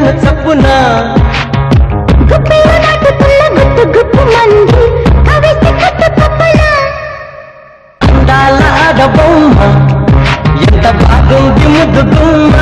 కన్ను చప్పునా అందాల ఆడబొమ్మ ఎంత బాగుంది ముద్దు గుమ్మ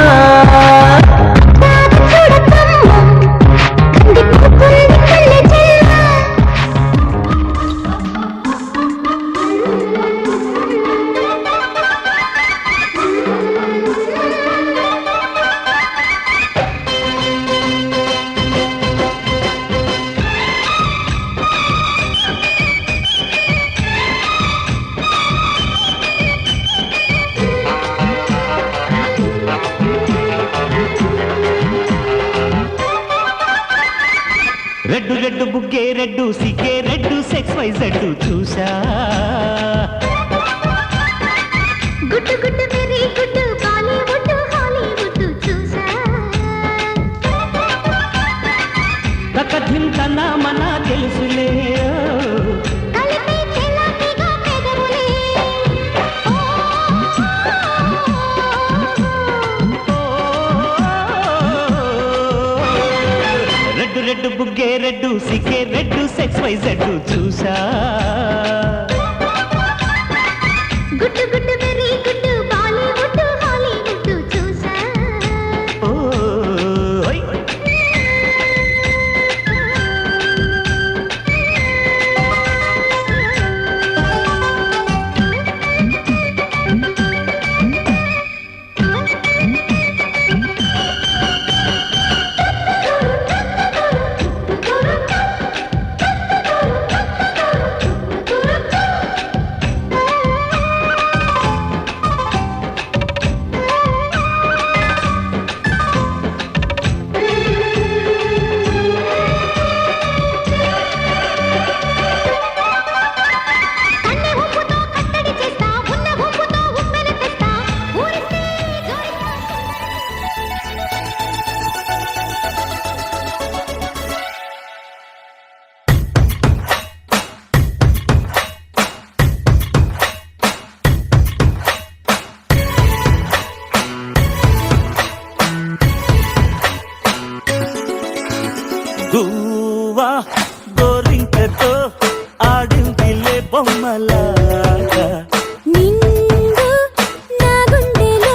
రెడ్డు రెడ్డు బుగ్గే రెడ్డు సిగ్గే రెడ్డు సెక్స్ వై జెడ్డు చూసా గుడ్డు గుడ్డు వెరీ గుడ్డు బాలీవుడ్ హాలీవుడ్ చూసా తకధింతన మన తెలుసులే కలిపి చెలాపిగా పెదవులే రెడ్డు రెడ్డు బుగ్గే రెడ్డు సిగ్గే రెడ్డు సెక్స్ వై జెడ్డు చూసా గుడ్డు గుడ్డు వెరీ గుడ్డు బాలీవుడ్ హాలీవుడ్ చూసా ఓయ్ కన్నె ఊపుతో కట్టడి చేస్తా ఉన్న ఊపుతో ఉప్పెన తెస్తా ఊరిస్తే గువ్వా గోరింకతో ఆడిందిలే బొమ్మలాగా నిండు నా గుండెలో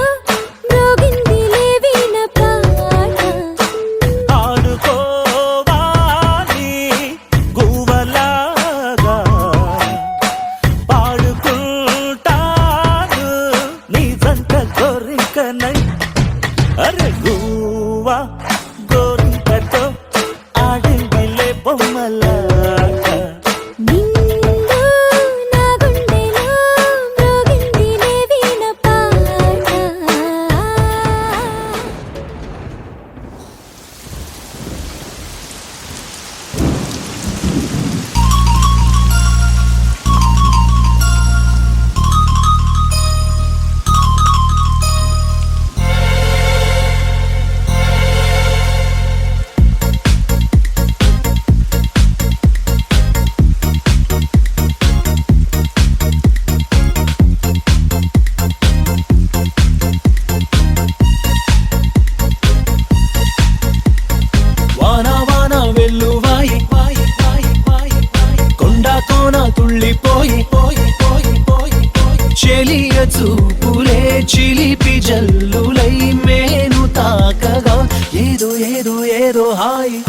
మ్రోగిందిలే వీణ పాట ఆడుకోవాలి గువ్వలాగా పాడుకుంటాను నీ జంట కోరికనై అరే గువ్వా గోరింకతో ఆడిందిలే బొమ్మలాగా నిండు నా గుండెలో మ్రోగిందిలే వీణ పాట వాన వాన వెల్లువాయి కొండ కోన తుళ్ళిపోయి చెలియ చూపులే చిలిపి జల్లులై మేను తాకగా ఏదో ఏదో ఏదో హాయి